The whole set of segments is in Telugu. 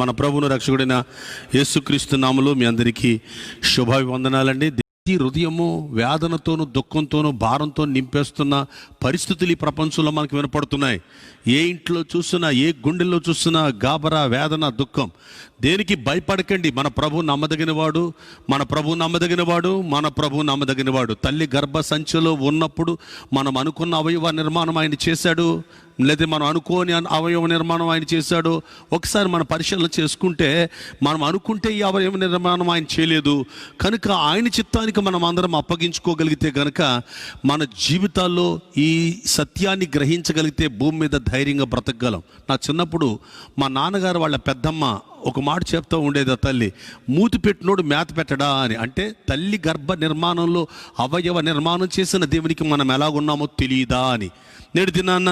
మన ప్రభువును రక్షకుడైన యేసుక్రీస్తు నామములో మీ అందరికీ శుభాభివందనాలండి. హృదయము వేదనతోనూ దుఃఖంతోనూ భారంతో నింపేస్తున్న పరిస్థితులు ఈ ప్రపంచంలో మనకు వినపడుతున్నాయి. ఏ ఇంట్లో చూసినా, ఏ గుండెల్లో చూసినా గాబరా, వేదన, దుఃఖం. దేనికి భయపడకండి. మన ప్రభు నమ్మదగినవాడు, మన ప్రభు నమ్మదగినవాడు, మన ప్రభు నమ్మదగినవాడు. తల్లి గర్భ సంచిలో ఉన్నప్పుడు మనం అనుకున్న అవయవ నిర్మాణం ఆయన చేశాడు, లేదా మనం అనుకోని అవయవ నిర్మాణం ఆయన చేశాడు. ఒకసారి మన పరిశీలన చేసుకుంటే మనం అనుకుంటే ఈ అవయవ నిర్మాణం ఆయన చేయలేదు. కనుక ఆయన చిత్తానికి మనం అందరం అప్పగించుకోగలిగితే కనుక మన జీవితాల్లో ఈ సత్యాన్ని గ్రహించగలిగితే భూమి మీద ధైర్యంగా బ్రతకగలం. నా చిన్నప్పుడు మా నాన్నగారు వాళ్ళ పెద్దమ్మ ఒక మాట చెప్తూ ఉండేది, ఆ తల్లి, మూతి పెట్టినోడు మేత పెట్టడా అని. అంటే తల్లి గర్భ నిర్మాణంలో అవయవ నిర్మాణం చేసిన దేవునికి మనం ఎలాగున్నామో తెలియదా అని. నేడు దినాన్న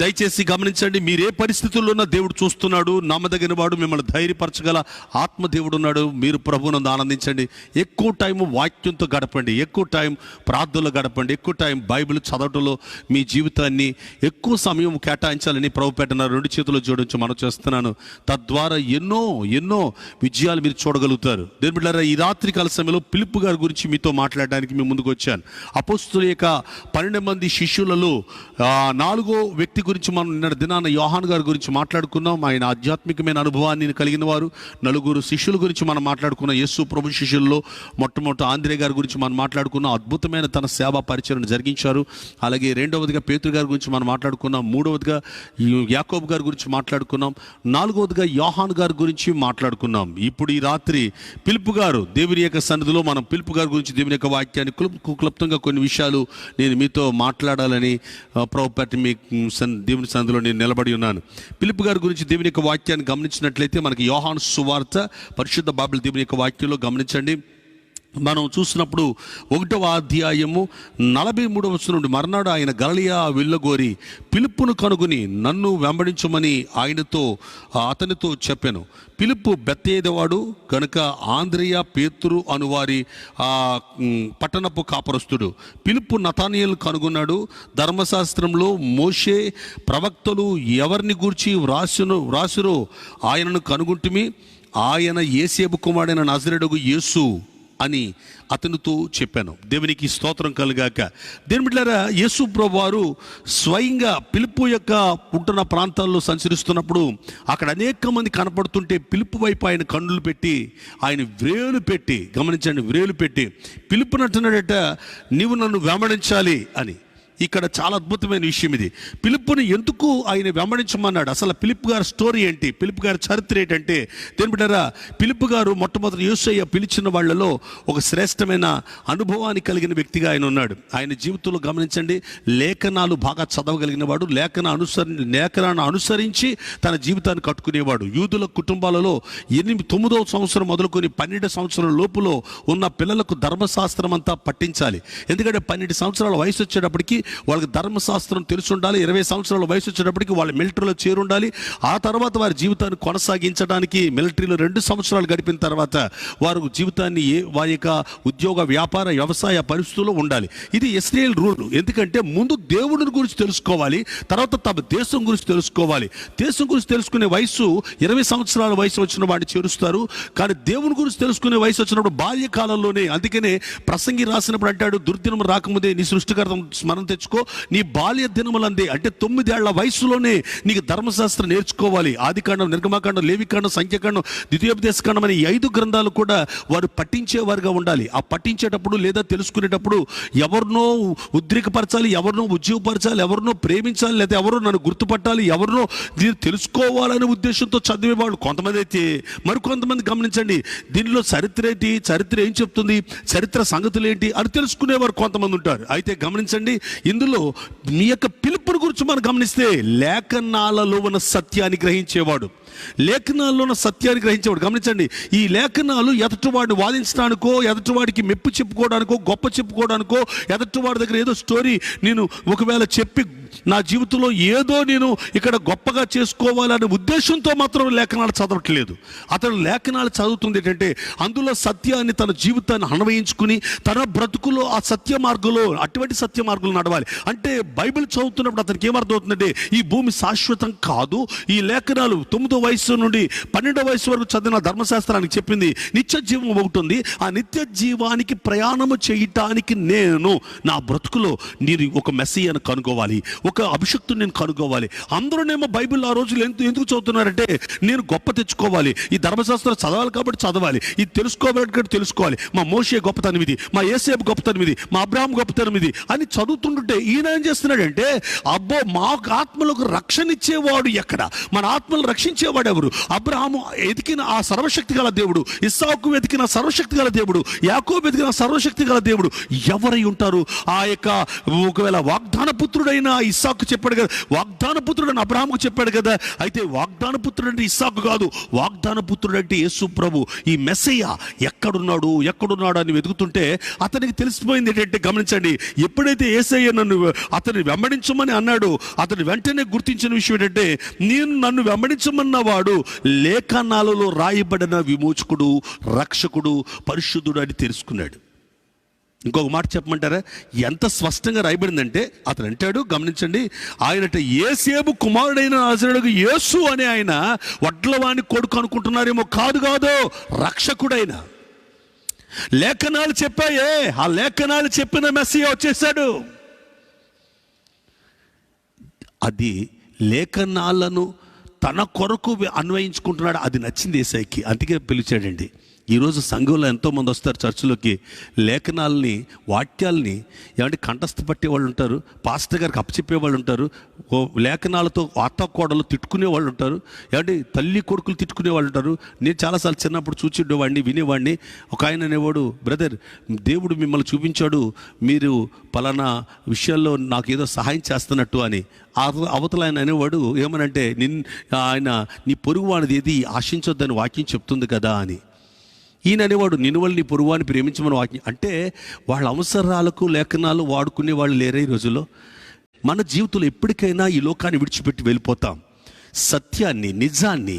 దయచేసి గమనించండి, మీరే పరిస్థితుల్లో ఉన్న దేవుడు చూస్తున్నాడు. నమ్మదగిన వాడు, మిమ్మల్ని ధైర్యపరచగల ఆత్మదేవుడు ఉన్నాడు. మీరు ప్రభువునందు ఆనందించండి. ఎక్కువ టైం వాక్యంతో గడపండి, ఎక్కువ టైం ప్రార్థనలో గడపండి, ఎక్కువ టైం బైబిల్ చదవటంలో మీ జీవితాన్ని ఎక్కువ సమయం కేటాయించాలని ప్రభు పెట్టిన 2 చేతులు జోడించి మనం చేస్తున్నాను. తద్వారా ఎన్నో విజయాలు మీరు చూడగలుగుతారు. దేవుని బిడ్డలారా, ఈ రాత్రికాల సమయంలో ఫిలిప్పు గారి గురించి మీతో మాట్లాడడానికి మీ ముందుకు వచ్చాను. అపోస్తలుల యొక్క 12 మంది శిష్యులలో 4వ వ్యక్తి గురించి మనం నిన్న దినాన యోహాను గారి గురించి మాట్లాడుకున్నాం. ఆయన ఆధ్యాత్మికమైన అనుభవాన్ని కలిగిన వారు. 4 శిష్యుల గురించి మనం మాట్లాడుకున్నాం. యేసు ప్రభు శిష్యుల్లో మొట్టమొదటి ఆంద్రే గారి గురించి మనం మాట్లాడుకున్నాం. అద్భుతమైన తన సేవా పరిచయం జరిగించారు. అలాగే 2వదిగా పేతురు గారి గురించి మనం మాట్లాడుకున్నాం. 3వదిగా యాకోబు గారి గురించి మాట్లాడుకున్నాం. 4వదిగా యోహాను గారి గురించి మాట్లాడుకున్నాం. ఇప్పుడు ఈ రాత్రి ఫిలిప్పు గారు దేవుని యొక్క సన్నిధిలో మనం ఫిలిప్పు గారి గురించి దేవుని యొక్క వాక్యాన్ని క్లుప్తంగా కొన్ని విషయాలు నేను మీతో మాట్లాడాలని ప్రభుపేట మీ దేవుని సన్నిధిలో నేను నిలబడి ఉన్నాను. ఫిలిప్పు గారి గురించి దేవుని యొక్క వాక్యాన్ని గమనించినట్లయితే మనకి యోహాను సువార్త పరిశుద్ధ బైబిల్ దేవుని యొక్క వాక్యంలో గమనించండి. మనం చూసినప్పుడు 1వ అధ్యాయము 43వ వచనం నుండి, మర్నాడు ఆయన గలిలయ వెళ్ళగోరి ఫిలిప్పును కనుగొని నన్ను వెంబడించమని అతనితో చెప్పాను. ఫిలిప్పు బెత్సయిదావాడు కనుక ఆంద్రెయ, పేతురు అనువారి పట్టణపు కాపరస్తుడు. ఫిలిప్పు నతానీయేలును కనుగొన్నాడు. ధర్మశాస్త్రంలో మోషే ప్రవక్తలు ఎవరిని గూర్చి వ్రాసిరో ఆయనను కనుగొంటిమి. ఆయన యేసేపు కుమారుడైన నజరేయుడగు యేసు అని అతనితో చెప్పాను. దేవునికి స్తోత్రం కలుగాక. దేవుని బిడ్డలారా, యేసు ప్రభువారు స్వయంగా ఫిలిప్పు యొక్క ఉంటున్న ప్రాంతాల్లో సంచరిస్తున్నప్పుడు అక్కడ అనేక మంది కనపడుతుంటే ఫిలిప్పు వైపు ఆయన కన్నులు పెట్టి, ఆయన వ్రేలు పెట్టి, గమనించండి, వ్రేలు పెట్టి ఫిలిప్పును అంటున్నాడట, నీవు నన్ను వెంబడించాలి అని. ఇక్కడ చాలా అద్భుతమైన విషయం ఇది. ఫిలిప్పుని ఎందుకు ఆయన వెంబడించమన్నాడు? అసలు ఫిలిప్పు గారి స్టోరీ ఏంటి? ఫిలిప్పు గారి చరిత్ర ఏంటంటే, దేని బిడ్డరా, ఫిలిప్పు గారు మొట్టమొదటి యేసయ్య పిలిచిన వాళ్ళలో ఒక శ్రేష్టమైన అనుభవాన్ని కలిగిన వ్యక్తిగా ఆయన ఉన్నాడు. ఆయన జీవితంలో గమనించండి, లేఖనాలు బాగా చదవగలిగిన వాడు. లేఖనాన్ని అనుసరించి తన జీవితాన్ని కట్టుకునేవాడు. యూదుల కుటుంబాలలో 9వ సంవత్సరం మొదలుకొని 12 సంవత్సరాల లోపులో ఉన్న పిల్లలకు ధర్మశాస్త్రం అంతా పట్టించాలి. ఎందుకంటే 12 సంవత్సరాల వయసు వచ్చేటప్పటికి వాళ్ళకి ధర్మశాస్త్రం తెలిసి ఉండాలి. 20 సంవత్సరాల వయసు వచ్చేటప్పటికి వాళ్ళు మిలిటరీలో చేరుండాలి. ఆ తర్వాత వారి జీవితాన్ని కొనసాగించడానికి మిలిటరీలో 2 సంవత్సరాలు గడిపిన తర్వాత వారు జీవితాన్ని వారి యొక్క ఉద్యోగ, వ్యాపార, వ్యవసాయ పరిస్థితుల్లో ఉండాలి. ఇది ఇశ్రాయేల్ రూల్. ఎందుకంటే ముందు దేవుడిని గురించి తెలుసుకోవాలి, తర్వాత తమ దేశం గురించి తెలుసుకోవాలి. దేశం గురించి తెలుసుకునే వయసు 20 సంవత్సరాల వయసు వచ్చిన వాడిని చేరుస్తారు. కానీ దేవుని గురించి తెలుసుకునే వయసు వచ్చినప్పుడు బాల్యకాలంలోనే. అందుకనే ప్రసంగి రాసినప్పుడు అంటాడు, దుర్దినం రాకముందే నీ సృష్టికర్త స్మరణ తెచ్చుకో, నీ బాల్య దినములందే. అంటే 9 ఏళ్ల వయసులోనే నీకు ధర్మశాస్త్రం నేర్చుకోవాలి. ఆదికాండం, నిర్గమకాండం, లేవికాండం, సంఖ్యాకాండం, ద్వితీయోపదేశకాండం అని 5 గ్రంథాలు కూడా వారు పఠించేవారుగా ఉండాలి. ఆ పఠించేటప్పుడు లేదా తెలుసుకునేటప్పుడు ఎవరినో ఉద్రేకపరచాలి, ఎవరినో ఉజ్జీవపరచాలి, ఎవరినో ప్రేమించాలి, లేదా ఎవరో నన్ను గుర్తుపట్టాలి, ఎవరినో తెలుసుకోవాలనే ఉద్దేశంతో చదివేవాళ్ళు కొంతమంది అయితే, మరికొంతమంది గమనించండి, దీనిలో చరిత్ర ఏంటి, చరిత్ర ఏం చెప్తుంది, చరిత్ర సంగతులు ఏంటి అని తెలుసుకునేవారు కొంతమంది ఉంటారు. అయితే గమనించండి, ఇందులో మీ యొక్క పిలుపుని గురించి మనం గమనిస్తే లేఖనాలలో ఉన్న సత్యాన్ని గ్రహించేవాడు. గమనించండి, ఈ లేఖనాలు ఎదుటివాడిని వాదించడానికో, ఎదుటివాడికి మెప్పు చెప్పుకోవడానికో, గొప్ప చెప్పుకోవడానికో, ఎదుటివాడి దగ్గర ఏదో స్టోరీ నేను ఒకవేళ చెప్పి నా జీవితంలో ఏదో నేను ఇక్కడ గొప్పగా చేసుకోవాలనే ఉద్దేశంతో మాత్రం లేఖనాలు చదవట్లేదు. అతను లేఖనాలు చదువుతుంది ఏంటంటే అందులో సత్యాన్ని తన జీవితాన్ని అన్వయించుకుని తన బ్రతుకులో ఆ సత్య మార్గంలో అటువంటి సత్య మార్గంలో నడవాలి. అంటే బైబిల్ చదువుతున్నప్పుడు అతనికి ఏమర్థమవుతుందంటే ఈ భూమి శాశ్వతం కాదు. ఈ లేఖనాలు 9వ వయసు నుండి 12వ వయసు వరకు చదివిన ధర్మశాస్త్రానికి చెప్పింది నిత్య జీవం ఒకటి ఉంది. ఆ నిత్య జీవానికి ప్రయాణము చేయటానికి నేను నా బ్రతుకులో నేను ఒక మెస్సియాను కనుగోవాలి, ఒక అభిషక్తుని నేను కనుగోవాలి. అందరూనేమో బైబిల్ ఆ రోజులు ఎందుకు చదువుతున్నారంటే నేను గొప్ప తెచ్చుకోవాలి, ఈ ధర్మశాస్త్రం చదవాలి కాబట్టి చదవాలి, ఇది తెలుసుకోవాలి తెలుసుకోవాలి, మా మోషే గొప్పతనం ఇది, మా యేసేపు గొప్పతనం ఇది, మా అబ్రాహాము గొప్పతనం ఇది అని చదువుతుంటుంటే ఈయన ఏం చేస్తున్నాడంటే అబ్బో మా ఆత్మలకు రక్షణ ఇచ్చేవాడు ఎక్కడ, మన ఆత్మలు రక్షించేవాడు ఎవరు? అబ్రాహాము ఎదికిన ఆ సర్వశక్తి గల దేవుడు, ఇస్సాకు వెతికిన సర్వశక్తి గల దేవుడు, యాకోబు వెతికిన సర్వశక్తి గల దేవుడు ఎవరై ఉంటారు? ఆ యొక్క ఒకవేళ వాగ్దాన పుత్రుడైన ఇస్సాకు చెప్పాడు కదా, వాగ్దాన పుత్రుడైన అబ్రాహాముకు చెప్పాడు కదా. అయితే వాగ్దాన పుత్రుడు అంటే ఇస్సాకు కాదు, వాగ్దాన పుత్రుడు అంటే యేసు ప్రభు. ఈ మెస్సయ్య ఎక్కడున్నాడు అని వెతుకుతుంటే అతనికి తెలిసిపోయింది ఏంటంటే, గమనించండి, ఎప్పుడైతే యేసయ్య అతన్ని వెంబడించమని అన్నాడు, అతను వెంటనే గుర్తించిన విషయం ఏంటంటే నన్ను వెంబడించమన్నవాడు లేఖనాలలో రాయబడిన విమోచకుడు, రక్షకుడు, పరిశుద్ధుడు అని తెలుసుకున్నాడు. ఇంకొక మాట చెప్పమంటారా? ఎంత స్పష్టంగా రాయబడిందంటే అతను అంటాడు, గమనించండి, ఆయనట యేసేపు కుమారుడైన నజరేయుడగు యేసు అనే ఆయన వడ్లవాని కొడుకు అనుకుంటున్నారేమో, కాదు రక్షకుడైన. లేఖనాలు చెప్పాయే, ఆ లేఖనాలు చెప్పిన మెస్సియా వచ్చేసాడు. అది లేఖనాలను తన కొరకు అన్వయించుకుంటున్నాడు. అది నచ్చింది యేసయ్యకి, అందుకే పిలిచాడండి. ఈరోజు సంఘంలో ఎంతోమంది వస్తారు చర్చిలోకి, లేఖనాలని, వాక్యాలని ఏమంటే కంఠస్థ పట్టే వాళ్ళు ఉంటారు, పాస్టర్ గారికి అప్పచెప్పే వాళ్ళు ఉంటారు, లేఖనాలతో అత్తకోడలు తిట్టుకునే వాళ్ళు ఉంటారు, ఏమంటే తల్లి కొడుకులు తిట్టుకునే వాళ్ళు ఉంటారు. నేను చాలాసార్లు చిన్నప్పుడు చూచిడేవాడిని, వినేవాడిని. ఒక ఆయన అనేవాడు, బ్రదర్ దేవుడు మిమ్మల్ని చూపించాడు, మీరు పలానా విషయాల్లో నాకు ఏదో సహాయం చేస్తున్నట్టు అని. అవతల ఆయన అనేవాడు ఏమనంటే, ఆయన నీ పొరుగు వాడిది ఏది ఆశించొద్దని వాక్యం చెప్తుంది కదా అని. ఈయన అనేవాడు నిన్ను వాళ్ళు నీ పొరుగువాన్ని ప్రేమించమని వాక్యం. అంటే వాళ్ళ అవసరాలకు లేఖనాలు వాడుకునే వాళ్ళు లేరే ఈ రోజుల్లో. మన జీవితంలో ఎప్పటికైనా ఈ లోకాన్ని విడిచిపెట్టి వెళ్ళిపోతాం. సత్యాన్ని, నిజాన్ని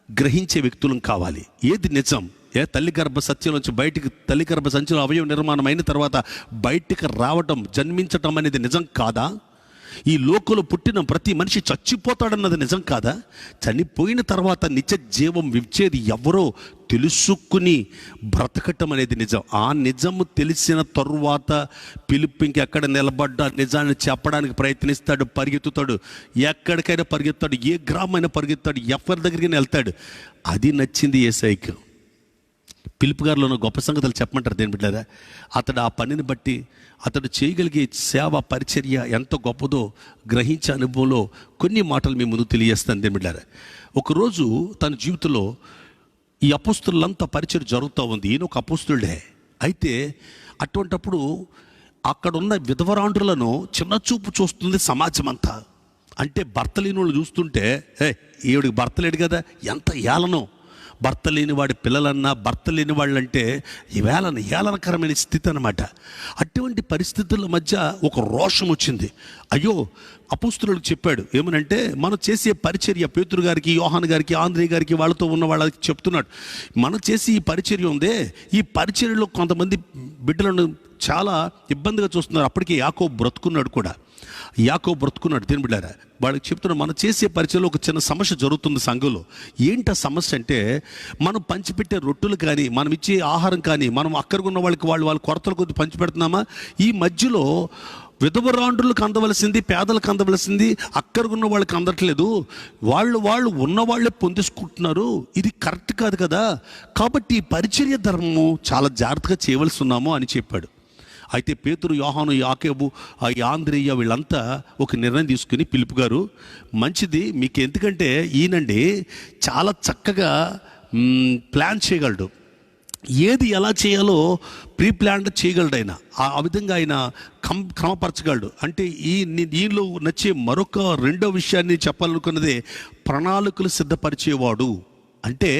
గ్రహించే వ్యక్తులం కావాలి. ఏది నిజం? తల్లి గర్భ సత్యం నుంచి బయటికి, తల్లి గర్భ సంచిలో అవయవ నిర్మాణం అయిన తర్వాత బయటికి రావటం, జన్మించటం అనేది నిజం కాదా? ఈ లోకంలో పుట్టిన ప్రతి మనిషి చచ్చిపోతాడన్నది నిజం కాదా? చనిపోయిన తర్వాత నిత్య జీవం ఇచ్చేది ఎవరో తెలుసుకుని బ్రతకటం అనేది నిజం. ఆ నిజము తెలిసిన తరువాత పిలుపు ఇంకెక్కడ నిలబడ్డా నిజాన్ని చెప్పడానికి ప్రయత్నిస్తాడు, పరిగెత్తుతాడు, ఎక్కడికైనా పరిగెత్తాడు, ఏ గ్రామైనా పరిగెత్తాడు, ఎవరి దగ్గరికి వెళ్తాడు. అది నచ్చింది యేసయ్యకి. పిలుపు గారిలో గొప్ప సంగతులు చెప్పమంటారు దేని బిడ్డారా? అతడు ఆ పనిని బట్టి అతడు చేయగలిగే సేవ పరిచర్య ఎంత గొప్పదో గ్రహించే అనుభవంలో కొన్ని మాటలు మీ ముందు తెలియజేస్తాను దేని బిడ్డారా. ఒకరోజు తన జీవితంలో ఈ అపోస్తులంతా పరిచర్య జరుగుతూ ఉంది. ఈయన ఒక అపోస్తుడే. అయితే అటువంటప్పుడు అక్కడున్న విధవరాండ్రులను చిన్న చూపు చూస్తుంది సమాజం అంతా. అంటే భర్త లేని వాళ్ళు చూస్తుంటే, ఈవిడికి భర్త లేడు కదా, ఎంత ఏలనో. భర్త లేని వాడి పిల్లలన్నా, భర్త లేని వాళ్ళంటే ఏలనకరమైన స్థితి అన్నమాట. అటువంటి పరిస్థితుల మధ్య ఒక రోషం వచ్చింది. అయ్యో, అపోస్తులకు చెప్పాడు ఏమనంటే, మనం చేసే పరిచర్య పేతురు గారికి, యోహాను గారికి, ఆంద్రే గారికి, వాళ్ళతో ఉన్న వాళ్ళకి చెప్తున్నాడు, మనం చేసి ఈ పరిచర్య ఉందే, ఈ పరిచర్యలో కొంతమంది బిడ్డలను చాలా ఇబ్బందిగా చూస్తున్నారు. అప్పటికే యాకోబు బ్రతుకున్నాడు దేని బిడ్డారా. వాళ్ళకి చెప్తున్నా, మనం చేసే పరిచయంలో ఒక చిన్న సమస్య జరుగుతుంది సంఘంలో. ఏంటి ఆ సమస్య అంటే, మనం పంచిపెట్టే రొట్టెలు కానీ, మనం ఇచ్చే ఆహారం కానీ, మనం అక్కడికి ఉన్న వాళ్ళకి వాళ్ళ కొరతల కొద్ది పంచిపెడుతున్నామా? ఈ మధ్యలో విధవరాండ్రులకు అందవలసింది, పేదలకు అందవలసింది అక్కడికున్న వాళ్ళకి అందట్లేదు. వాళ్ళు ఉన్నవాళ్ళే పొందేసుకుంటున్నారు. ఇది కరెక్ట్ కాదు కదా. కాబట్టి ఈ పరిచర్య ధర్మము చాలా జాగ్రత్తగా చేయవలసి ఉన్నాము అని చెప్పాడు. అయితే పేతురు, యోహాను, యాకోబు, ఆంద్రేయ వీళ్ళంతా ఒక నిర్ణయం తీసుకుని, పిలుపు గారు మంచిది, మీకు ఎందుకంటే ఈయనండి చాలా చక్కగా ప్లాన్ చేయగలడు, ఏది ఎలా చేయాలో ప్రీ ప్లాన్డ్ చేయగలడు ఆయన. ఆ విధంగా ఆయన క్రమపరచగలడు. అంటే ఈయనలో నచ్చే మరొక రెండో విషయాన్ని చెప్పాలనుకున్నదే, ప్రణాళికలు సిద్ధపరిచేవాడు అంటే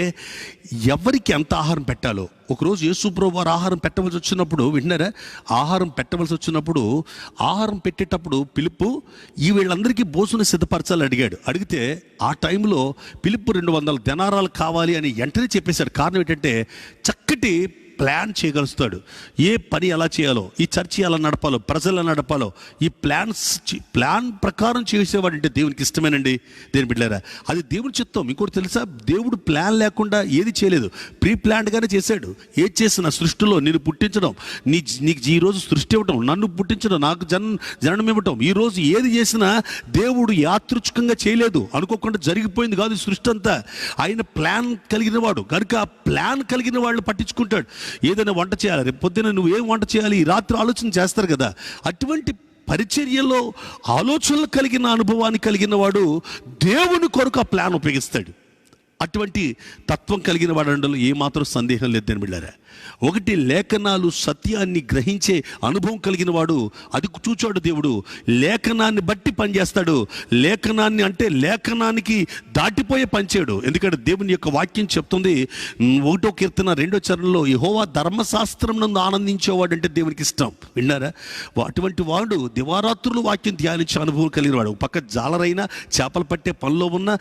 ఎవరికి ఎంత ఆహారం పెట్టాలో. ఒకరోజు యేసుప్రభువు వారు ఆహారం పెట్టవలసి వచ్చినప్పుడు, వింటున్నారా, ఆహారం పెట్టవలసి వచ్చినప్పుడు ఆహారం పెట్టేటప్పుడు పిలుపు వీళ్ళందరికీ భోజనం సిద్ధపరచాలని అడిగితే ఆ టైంలో పిలుపు 200 దెనారాలు కావాలి అని వెంటనే చెప్పేశాడు. కారణం ఏంటంటే చక్కటి ప్లాన్ చేయగలుగుతాడు. ఏ పని ఎలా చేయాలో, ఈ చర్చి ఎలా నడపాలో, ప్రజలు ఎలా నడపాలో, ఈ ప్లాన్ ప్రకారం చేసేవాడంటే దేవునికి ఇష్టమేనండి. దేని బిడ్డారా, అది దేవుని చిత్తం. ఇంకోటి తెలుసా, దేవుడు ప్లాన్ లేకుండా ఏది చేయలేదు, ప్రీ ప్లాన్డ్గానే చేశాడు. ఏది చేసిన సృష్టిలో నేను పుట్టించడం, నీకు ఈరోజు సృష్టి ఇవ్వటం, నన్ను పుట్టించడం, నాకు జననం ఇవ్వటం, ఈరోజు ఏది చేసినా దేవుడు యాదృచ్ఛికంగా చేయలేదు, అనుకోకుండా జరిగిపోయింది కాదు సృష్టి అంతా. ఆయన ప్లాన్ కలిగిన వాడు కనుక ఆ ప్లాన్ కలిగిన వాళ్ళు పట్టించుకుంటాడు. ఏదైనా వంట చేయాలి, రేపు పొద్దున్న నువ్వు ఏం వంట చేయాలి, ఈ రాత్రి ఆలోచన చేస్తారు కదా. అటువంటి పరిచర్యలో ఆలోచనలు కలిగిన అనుభవాన్ని కలిగిన వాడు దేవుని కొరకు ఆ ప్లాన్ ఉపయోగిస్తాడు. అటువంటి తత్వం కలిగిన వాడంలో ఏమాత్రం సందేహం లేదని బిళ్ళారా. ఒకటి, లేఖనాలు సత్యాన్ని గ్రహించే అనుభవం కలిగిన వాడు, అది చూచాడు దేవుడు. లేఖనాన్ని బట్టి పనిచేస్తాడు. లేఖనాన్ని అంటే లేఖనానికి దాటిపోయే పనిచేయడు. ఎందుకంటే దేవుని యొక్క వాక్యం చెప్తుంది 1వ కీర్తన 2వ చరణంలో, యెహోవా ధర్మశాస్త్రం నందు ఆనందించేవాడు అంటే దేవునికి ఇష్టం. విన్నారా, అటువంటి వాడు దివారాత్రులు వాక్యం ధ్యానించే అనుభవం కలిగిన వాడు. పక్క జాలరైనా చేపలు పట్టే పనిలో ఉన్న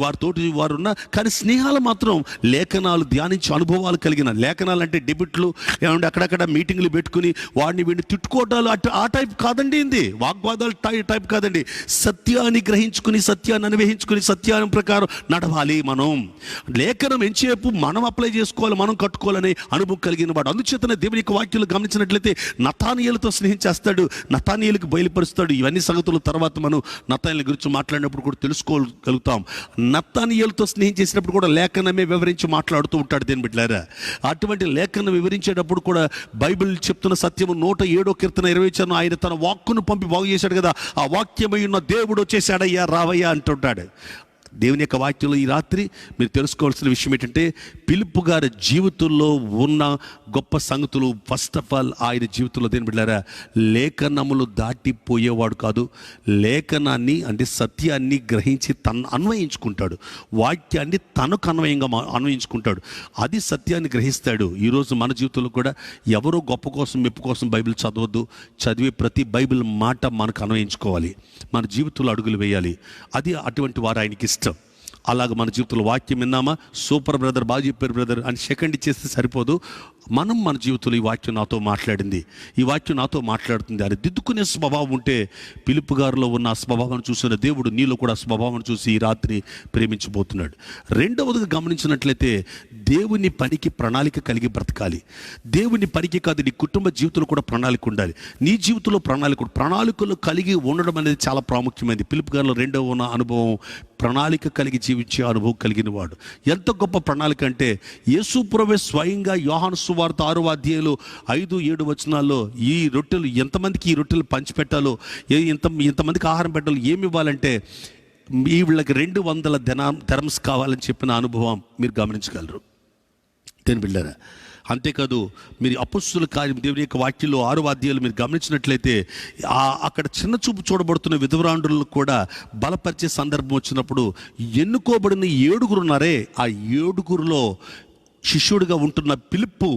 వారితోటి వారు ఉన్న, కానీ స్నేహాలు మాత్రం లేఖనాలు ధ్యానించే అనుభవాలు కలిగిన. లేఖనాలు అంటే డెబిట్లు ఏమంటే అక్కడక్కడ మీటింగ్లు పెట్టుకుని వీడిని తిట్టుకోవటాలు ఆ టైప్ కాదండి. ఇది వాగ్వాదాలు టైప్ కాదండి. సత్యాన్ని గ్రహించుకుని, సత్యాన్ని అన్వేషించుకుని, సత్యాన్ని ప్రకారం నడవాలి. మనం లేఖనం ఎంచేపు మనం అప్లై చేసుకోవాలి, మనం కట్టుకోవాలనే అనుభవం కలిగిన వాడు. అందుచేతనే దేవుని యొక్క వాక్యాలు గమనించినట్లయితే నతానీయులతో స్నేహించేస్తాడు, నతానీయులకు బయలుపరుస్తాడు. ఇవన్నీ సంగతులు తర్వాత మనం నతానీయుల గురించి మాట్లాడినప్పుడు కూడా తెలుసుకోగలుగుతాం. నతానీయులతో స్నేహించేసినప్పుడు కూడా లేఖనమే వివరించి మాట్లాడుతూ ఉంటాడు. దేని బిడ్డలారా, అటువంటి లేఖనం వివరించేటప్పుడు కూడా బైబిల్ చెప్తున్న సత్యము 107వ కీర్తన 20వ చరణం, ఆయన తన వాక్కును పంపి బాగు చేశాడు కదా, ఆ వాక్యమై ఉన్న దేవుడు వచ్చేసాడయ్యా, రావయ్యా అంటుంటాడు. దేవుని యొక్క వాక్యంలో ఈ రాత్రి మీరు తెలుసుకోవాల్సిన విషయం ఏంటంటే, పిలుపు గారి జీవితంలో ఉన్న గొప్ప సంగతులు. ఫస్ట్ ఆఫ్ ఆల్ ఆయన జీవితంలో దేని బిడ్డారా, లేఖనములు దాటిపోయేవాడు కాదు. లేఖనాన్ని అంటే సత్యాన్ని గ్రహించి తను అన్వయించుకుంటాడు. వాక్యాన్ని తనకు అన్వయంగా అన్వయించుకుంటాడు. అది సత్యాన్ని గ్రహిస్తాడు. ఈరోజు మన జీవితంలో కూడా ఎవరో గొప్ప కోసం, మెప్పు కోసం బైబిల్ చదవద్దు. చదివే ప్రతి బైబిల్ మాట మనకు అన్వయించుకోవాలి, మన జీవితంలో అడుగులు వేయాలి. అది అటువంటి వారు ఆయనకి ఇష్టం. అలాగ మన జీవితంలో వాక్యం విన్నామా, సూపర్ బ్రదర్, బాగా చెప్పారు బ్రదర్ అని సెకండ్ ఇచ్చేస్తే సరిపోదు. మనం మన జీవితంలో ఈ వాక్యం నాతో మాట్లాడింది, ఈ వాక్యం నాతో మాట్లాడుతుంది అని దిద్దుకునే స్వభావం ఉంటే, పిలుపు గారిలో ఉన్న ఆ స్వభావం చూసిన దేవుడు నీలో కూడా స్వభావం చూసి ఈ రాత్రి ప్రేమించబోతున్నాడు. రెండవదిగా గమనించినట్లయితే, దేవుని పనికి ప్రణాళిక కలిగి బ్రతకాలి. దేవుని పనికి కాదు, నీ కుటుంబ జీవితంలో కూడా ప్రణాళిక ఉండాలి. నీ జీవితంలో ప్రణాళికలు కలిగి ఉండడం అనేది చాలా ప్రాముఖ్యమైనది. పిలుపు గారిలో రెండవ ఉన్న అనుభవం, ప్రణాళిక కలిగి జీవించే అనుభవం కలిగిన వాడు. ఎంత గొప్ప ప్రణాళిక అంటే, యేసు ప్రభువే స్వయంగా యోహాను సువార్త 6వ అధ్యాయంలో 5-7 వచనాల్లో ఈ రొట్టెలు ఎంతమందికి ఈ రొట్టెలు పంచిపెట్టాలో, ఎంతమందికి ఆహారం పెట్టాలో, ఏమి ఇవ్వాలంటే వీళ్ళకి 200 ధర్మ్స్ కావాలని చెప్పిన అనుభవం మీరు గమనించగలరు. దేని బిడ్డారా, అంతేకాదు మీరు అపొస్తలుల కార్యం దేవుని యొక్క వాక్యంలో 6వ అధ్యాయంలో మీరు గమనించినట్లయితే, అక్కడ చిన్న చూపు చూడబడుతున్న విధవరాండ్రులకు కూడా బలపరిచే సందర్భం వచ్చినప్పుడు ఎన్నుకోబడిన 7 ఉన్నారే, ఆ 7లో శిష్యుడిగా ఉంటున్న పిలుపు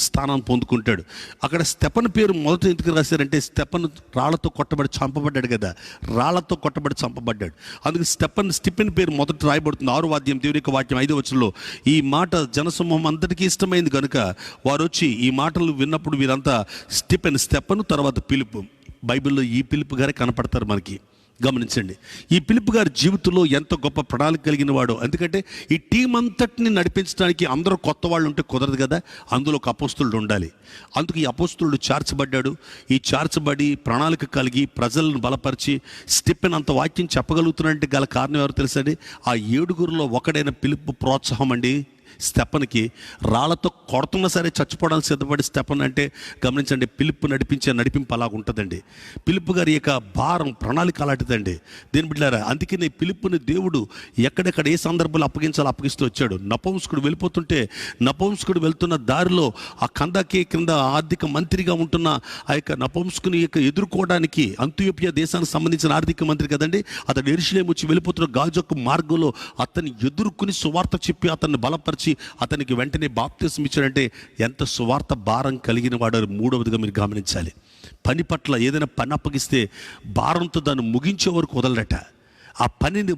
స్థానం పొందుకుంటాడు. అక్కడ స్టెఫను పేరు మొదట ఎందుకు రాశారంటే, స్టెఫను రాళ్లతో కొట్టబడి చంపబడ్డాడు కదా, రాళ్లతో కొట్టబడి చంపబడ్డాడు. అందుకు స్టిఫెన్ పేరు మొదట రాయబడుతుంది 6వ అధ్యాయం దేవుని యొక్క వాక్యం 5వ వచనంలో. ఈ మాట జనసమూహం అందరికీ ఇష్టమైంది కనుక వారు వచ్చి ఈ మాటలు విన్నప్పుడు వీరంతా స్టెఫను తర్వాత పిలుపు. బైబిల్లో ఈ పిలుపు గారే కనపడతారు మనకి. గమనించండి, ఈ పిలుపు గారి జీవితంలో ఎంత గొప్ప ప్రణాళిక కలిగిన వాడు. ఎందుకంటే ఈ టీం అంతటిని నడిపించడానికి అందరూ కొత్త వాళ్ళు ఉంటే కుదరదు కదా, అందులో ఒక అపోస్తలుడు ఉండాలి. అందుకు ఈ అపోస్తలుడు చార్చబడ్డాడు. ఈ చార్చబడి ప్రణాళిక కలిగి ప్రజలను బలపరిచి స్టిఫెన్ అంత వాక్యం చెప్పగలుగుతున్నట్టు గల కారణం ఎవరు తెలుసండి, ఆ 7లో ఒకడైన పిలుపు ప్రోత్సాహం అండి. స్టెఫన్కి. రాళ్లతో కొడుతున్నా సరే చచ్చిపోవడానికి సిద్ధపడి స్టెఫన్ అంటే గమనించండి, పిలుపు నడిపించే నడిపింపు అలాగ ఉంటుందండి. పిలుపు గారి యొక్క భారం ప్రణాళిక అలాంటిదండి. దేని బిడ్డారా, అందుకని పిలుపుని దేవుడు ఎక్కడెక్కడ ఏ సందర్భంలో అప్పగించాలో అప్పగిస్తూ వచ్చాడు. నపుంసకుడు వెళ్ళిపోతుంటే, నపుంసకుడు వెళ్తున్న దారిలో ఆ కందకి కింద ఆర్థిక మంత్రిగా ఉంటున్న ఆ యొక్క నపుంసకుని యొక్క ఎదుర్కోవడానికి, అంత్యోపియా దేశానికి సంబంధించిన ఆర్థిక మంత్రి కదండి, అతడు యెరూషలేము వచ్చి వెళ్ళిపోతున్న గాజొక్క మార్గంలో అతన్ని ఎదుర్కొని సువార్త చెప్పి అతన్ని బలపరిచి అతనికి వెంటనే బాప్తిసం ఇచ్చాడంటే ఎంత సువార్త భారం కలిగిన వాడు. మూడవదిగా మీరు గమనించాలి, పని పట్ల ఏదైనా పని అప్పగిస్తే భారంతో దాన్ని ముగించే వరకు వదలడట. ఆ పనిని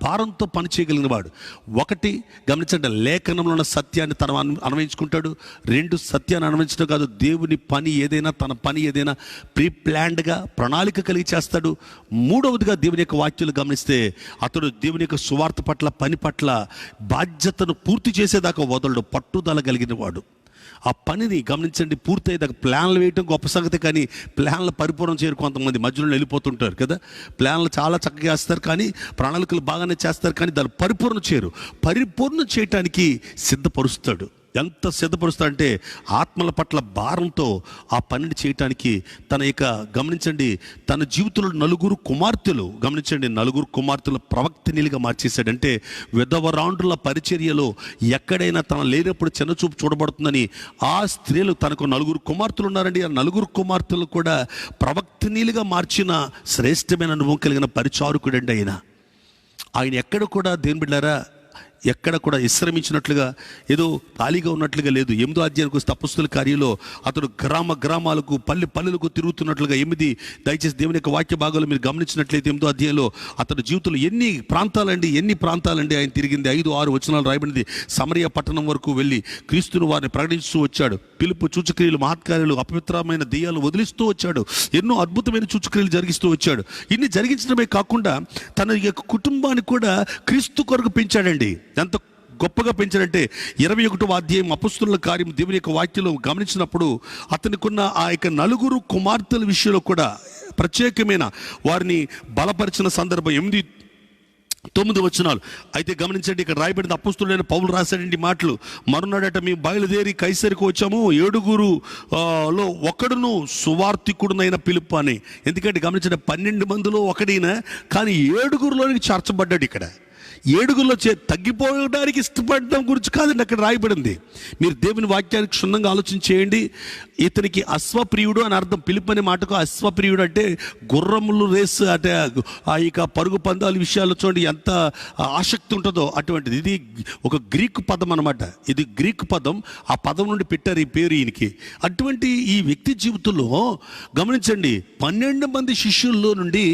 భారంతో పని చేయగలిగిన వాడు. ఒకటి గమనించండి, లేఖనంలో ఉన్న సత్యాన్ని తను అన్వయించుకుంటాడు. రెండు, సత్యాన్ని అన్వయించడం కాదు, దేవుని పని ఏదైనా, తన పని ఏదైనా ప్రీ ప్లాన్డ్గా ప్రణాళిక కలిగి చేస్తాడు. మూడవదిగా దేవుని యొక్క వాక్యాలు గమనిస్తే అతడు దేవుని యొక్క సువార్త పట్ల, పని పట్ల బాధ్యతను పూర్తి చేసేదాకా వదలడు, పట్టుదల కలిగిన వాడు. ఆ పనిని గమనించండి, పూర్తయ్యేదాకా ప్లాన్లు వేయటం గొప్ప సంగతి, కానీ ప్లాన్లు పరిపూర్ణం చేయరు. కొంతమంది మధ్యలో వెళ్ళిపోతుంటారు కదా. ప్లాన్లు చాలా చక్కగా చేస్తారు, కానీ ప్రణాళికలు బాగానే చేస్తారు, కానీ దాన్ని పరిపూర్ణం చేయరు. పరిపూర్ణం చేయటానికి సిద్ధపరుస్తాడు. ఎంత సిద్ధపరుస్తాడంటే ఆత్మల పట్ల భారంతో ఆ పనిని చేయటానికి తన యొక్క గమనించండి, తన జీవితంలో నలుగురు కుమార్తెలు ప్రవక్తనీలుగా మార్చేశాడంటే, విధవరాండ్రుల పరిచర్యలో ఎక్కడైనా తన లేనప్పుడు చిన్నచూపు చూడబడుతుందని ఆ స్త్రీలు, తనకు నలుగురు కుమార్తెలు ఉన్నారండి, ఆ నలుగురు కుమార్తెలు కూడా ప్రవక్తనీలుగా మార్చిన శ్రేష్టమైన అనుభవం కలిగిన పరిచారకుడండి ఆయన ఎక్కడ కూడా దేని బిడ్డారా, ఎక్కడ కూడా విశ్రమించినట్లుగా, ఏదో ఖాళీగా ఉన్నట్లుగా లేదు. 8వ అధ్యాయానికి వస్తే అపొస్తలుల కార్యంలో అతడు గ్రామాలకు పల్లెలకు తిరుగుతున్నట్లుగా 8, దయచేసి దేవుని యొక్క వాక్య భాగాలు మీరు గమనించినట్లయితే 8వ అధ్యాయంలో అతని జీవితంలో ఎన్ని ప్రాంతాలండి ఆయన తిరిగింది. 5, 6 వచనాలు రాయబడింది. సమరయ పట్టణం వరకు వెళ్ళి క్రీస్తును వారిని ప్రకటిస్తూ వచ్చాడు. పిలుపు, సూచక్రియలు, మహత్కార్యాలు, అపవిత్రమైన దెయ్యాలను వదిలిస్తూ వచ్చాడు. ఎన్నో అద్భుతమైన సూచక్రియలు జరిగిస్తూ వచ్చాడు. ఇన్ని జరిగించడమే కాకుండా తన యొక్క కుటుంబాన్ని కూడా క్రీస్తు కొరకు పెంచాడండి. ఎంత గొప్పగా పెంచాడంటే 21వ అధ్యాయం అపొస్తలుల కార్యం దేవుని యొక్క వాక్యంలో గమనించినప్పుడు అతనికున్న ఆ యొక్క నలుగురు కుమార్తెల విషయంలో కూడా ప్రత్యేకమైన వారిని బలపరిచిన సందర్భం 8, 9 వచనాలు అయితే గమనించండి. ఇక్కడ రాయబడింది, అపొస్తలుడైన పౌలు రాశాడండి మాటలు. మరునాడట మేము బయలుదేరి కైసరికి వచ్చాము, 7 లో ఒకడును సువార్తికుడునైన ఫిలిప్పు అని. ఎందుకంటే గమనించండి, 12 మందిలో ఒకడైనా, కానీ 7 చేర్చబడ్డాడు. ఇక్కడ 7 తగ్గిపోవడానికి ఇష్టపడడం గురించి కాదండి అక్కడ రాయబడింది. మీరు దేవుని వాక్యానికి క్షుణ్ణంగా ఆలోచన చేయండి. ఇతనికి అశ్వప్రియుడు అని అర్థం. ఫిలిప్ అనే మాటకు అశ్వప్రియుడు అంటే గుర్రములు రేసు, అంటే ఆ యొక్క పరుగు పందాల విషయాల్లో చూడండి ఎంత ఆసక్తి ఉంటుందో అటువంటిది. ఇది ఒక గ్రీకు పదం అనమాట. ఇది గ్రీకు పదం. ఆ పదం నుండి పెట్టారు ఈ పేరు ఈయనకి. అటువంటి ఈ వ్యక్తి జీవితంలో గమనించండి, 12 మంది శిష్యుల్లో నుండి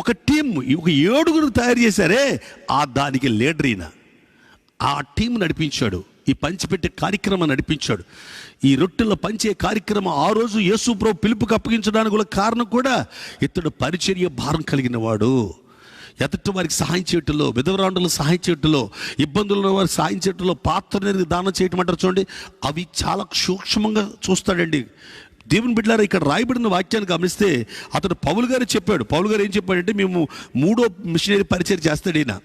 ఒక టీం, ఒక 7 తయారు చేశారే, దానికి లీడర్ ఈయన. ఆ టీం నడిపించాడు, ఈ పంచిపెట్టే కార్యక్రమం నడిపించాడు. ఈ రొట్టెల పంచే కార్యక్రమం ఆ రోజు యేసు ప్రభు పిలుపుకి అప్పగించడానికి గల కారణం కూడా ఇతడు పరిచర్య భారం కలిగిన వాడు. ఎదుటి వారికి సహాయం చేయటంలో, విధవరాండ్రులకు సహాయం చేయటంలో, ఇబ్బందుల్లో వారికి సహాయం చేయటంలో, పాత్రని దానం చేయటం అంటారు చూడండి, అవి చాలా సూక్ష్మంగా చూస్తాడండి. దేవుని బిడ్డలారా, ఇక్కడ రాయబడిన వాక్యాన్ని గమనిస్తే అతడు పౌలు గారు చెప్పాడు. పౌలు గారు ఏం చెప్పాడంటే, మేము 3వ మిషనరీ పరిచయం చేస్తాడు ఈయన.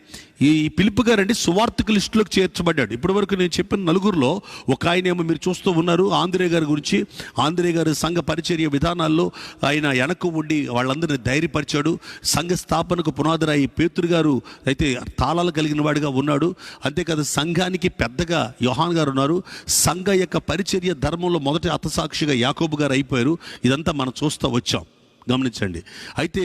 ఈ ఫిలిప్ గారు అండి సువార్తిక లిస్టులోకి చేర్చబడ్డాడు. ఇప్పటి వరకు నేను చెప్పిన నలుగురిలో ఒక ఆయన ఏమో మీరు చూస్తూ ఉన్నారు, ఆంద్రే గారి గురించి. ఆంద్రే గారు సంఘ పరిచర్య విధానాల్లో ఆయన వెనక ఉండి వాళ్ళందరినీ ధైర్యపరిచాడు. సంఘ స్థాపనకు పునాదిరాయి పేతురు గారు అయితే తాళాలు కలిగిన వాడిగా ఉన్నాడు. అంతేకాదు సంఘానికి పెద్దగా యోహాన్ గారు ఉన్నారు. సంఘ యొక్క పరిచర్య ధర్మంలో మొదటి హతసాక్షిగా యాకోబు గారు అయిపోయారు. ఇదంతా మనం చూస్తూ వచ్చాం, గమనించండి. అయితే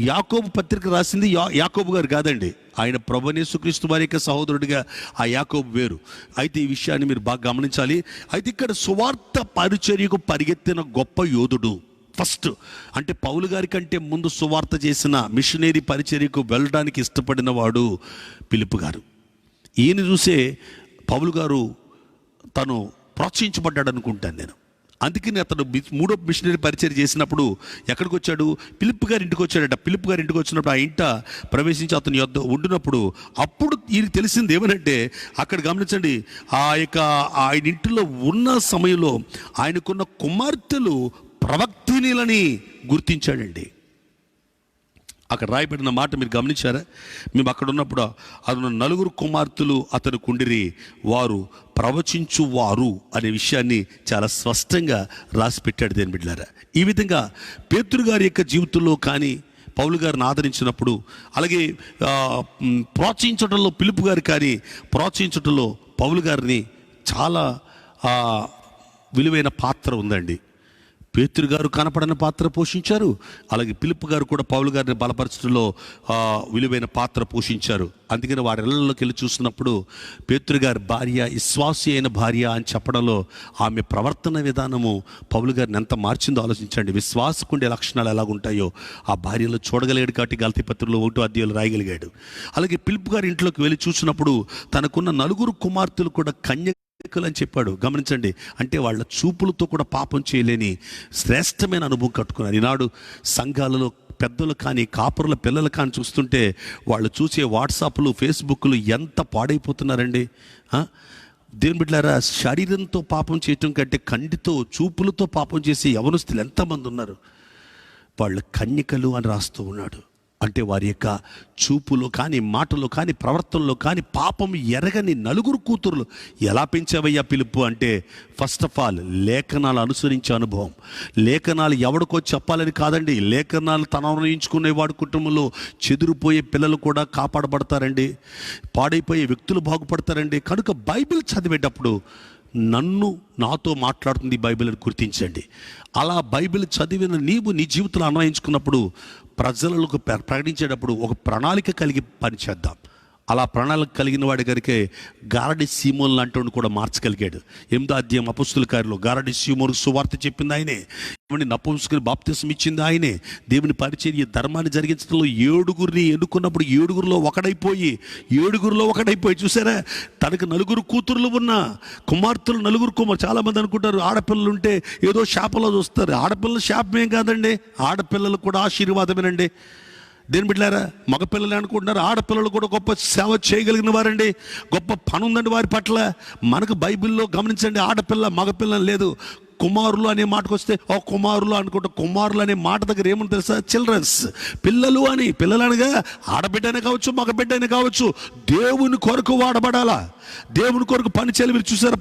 యాకోబు పత్రిక రాసింది యాకోబు గారు కాదండి, ఆయన ప్రభువైన యేసుక్రీస్తు వారి యొక్క సహోదరుడిగా ఆ యాకోబు వేరు. అయితే ఈ విషయాన్ని మీరు బాగా గమనించాలి. అయితే ఇక్కడ సువార్త పరిచర్యకు పరిగెత్తిన గొప్ప యోధుడు ఫస్ట్ అంటే పౌలు గారి కంటే ముందు సువార్త చేసిన మిషనరీ పరిచర్యకు వెళ్ళడానికి ఇష్టపడిన వాడు ఫిలిప్ గారు. ఈయన చూసే పౌలు గారు తను ప్రోత్సహించబడ్డాడు అనుకుంటాను నేను. అందుకని అతను 3వ మిషనరీ పరిచయం చేసినప్పుడు ఎక్కడికి వచ్చాడు? ఫిలిప్ గారి ఇంటికి వచ్చాడట. ఫిలిప్ గారి ఇంటికి వచ్చినప్పుడు ఆ ఇంట ప్రవేశించి అతని యొద్ద ఉండినప్పుడు అప్పుడు ఈయనకి తెలిసింది ఏమనంటే, అక్కడ గమనించండి, ఆయన ఇంటిలో ఉన్న సమయంలో ఆయనకున్న కుమార్తెలు ప్రవక్తినిలని గుర్తించాడండి. అక్కడ రాయబడిన మాట మీరు గమనించారా? మేము అక్కడ ఉన్నప్పుడు అతను 4 కుమార్తెలు అతను కుండిరి, వారు ప్రవచించువారు అనే విషయాన్ని చాలా స్పష్టంగా రాసి పెట్టాడు దేని బిడ్డలారా. ఈ విధంగా పేతురు గారి యొక్క జీవితంలో కానీ, పౌలు గారిని ఆదరించినప్పుడు, అలాగే ప్రోత్సహించడంలో ఫిలిప్పు గారు కానీ, ప్రోత్సహించడంలో పౌలు గారిని చాలా విలువైన పాత్ర ఉందండి. పేతురు గారు కనపడని పాత్ర పోషించారు, అలాగే ఫిలిప్పు గారు కూడా పౌలు గారిని బలపరచడంలో విలువైన పాత్ర పోషించారు. అందుకని వారి ఇళ్లలోకి వెళ్ళి చూసినప్పుడు పేతురు గారి భార్య విశ్వాసి అయిన భార్య అని చెప్పడంలో ఆమె ప్రవర్తన విధానము పౌలు గారిని ఎంత మార్చిందో ఆలోచించండి. విశ్వాసకుండే లక్షణాలు ఎలాగుంటాయో ఆ భార్యలో చూడగలిగాడు కాబట్టి గలతీ పత్రికలో 1వ అధ్యాయంలో రాయగలిగాడు. అలాగే ఫిలిప్పు గారి ఇంట్లోకి వెళ్ళి చూసినప్పుడు తనకున్న 4 కుమార్తెలు కూడా అని చెప్పాడు. గమనించండి, అంటే వాళ్ళ చూపులతో కూడా పాపం చేయలేని శ్రేష్టమైన అనుభవం కట్టుకున్నారు. ఈనాడు సంఘాలలో పెద్దలు కానీ, కాపురుల పిల్లలు కానీ చూస్తుంటే వాళ్ళు చూసే వాట్సాప్లు, ఫేస్బుక్లు ఎంత పాడైపోతున్నారండి. దేవుని బిడ్డలారా, శరీరంతో పాపం చేయటం కంటే కంటితో, చూపులతో పాపం చేసే యవనస్తులు ఎంతమంది ఉన్నారు. వాళ్ళు కన్యకలు అని రాస్తూ ఉన్నాడు. అంటే వారి యొక్క చూపులో కానీ, మాటలో కానీ, ప్రవర్తనలో కానీ పాపం ఎరగని 4 కూతురులు. ఎలా పెంచావయ్యా పిలుపు అంటే, ఫస్ట్ ఆఫ్ ఆల్ లేఖనాలు అనుసరించే అనుభవం. లేఖనాలు ఎవడికో చెప్పాలని కాదండి, లేఖనాలు తన అనుసరించుకునేవాడు కుటుంబంలో చెదిరిపోయే పిల్లలు కూడా కాపాడబడతారండి, పాడైపోయే వ్యక్తులు బాగుపడతారండి. కనుక బైబిల్ చదివేటప్పుడు నాతో మాట్లాడుతుంది బైబిల్ అని గుర్తించండి. అలా బైబిల్ చదివిన నీవు నీ జీవితంలో అన్వయించుకున్నప్పుడు, ప్రజలకు ప్రకటించేటప్పుడు ఒక ప్రణాళిక కలిగి పనిచేద్దాం. అలా ప్రణాళిక కలిగిన వాడి గారికి గారడి సీమోన్ లాంటి కూడా మార్చగలిగాడు. 8వ అధ్యాయం అపొస్తలుల కార్యాల్లో గారడి సీమోనుకు సువార్త చెప్పింది ఆయనే, నపుంసకుని బాప్తిసం ఇచ్చింది ఆయనే. దేవుని పరిచర్య, ధర్మాన్ని జరిగించడంలో 7గురిని ఎన్నుకున్నప్పుడు 7గురిలో ఒకడైపోయి చూసారా, తనకు 4 కూతుర్లు ఉన్న కుమార్తెలు, 4 కుమార్తెలు. చాలామంది అనుకుంటారు ఆడపిల్లలు ఉంటే ఏదో శాపంలో చూస్తారు. ఆడపిల్లలు శాపమేం కాదండి, ఆడపిల్లలు కూడా ఆశీర్వాదమేనండి. దేని బిడ్డలారా, మగపిల్లలు అనుకుంటున్నారు, ఆడపిల్లలు కూడా గొప్ప సేవ చేయగలిగిన వారండి, గొప్ప పని ఉందండి వారి పట్ల. మనకు బైబిల్లో గమనించండి, ఆడపిల్ల మగపిల్ల లేదు. కుమారులు అనే మాటకు వస్తే కుమారులు అనుకుంటా, కుమారులు అనే మాట దగ్గర ఏమని తెలుసా, చిల్డ్రన్స్, పిల్లలు అని. పిల్లలనగా ఆడబిడ్డనే కావచ్చు, మగబిడ్డనే కావచ్చు, దేవుని కొరకు వాడబడాలా, దేవుని కొరకు పని చేయాలి. మీరు చూసారా,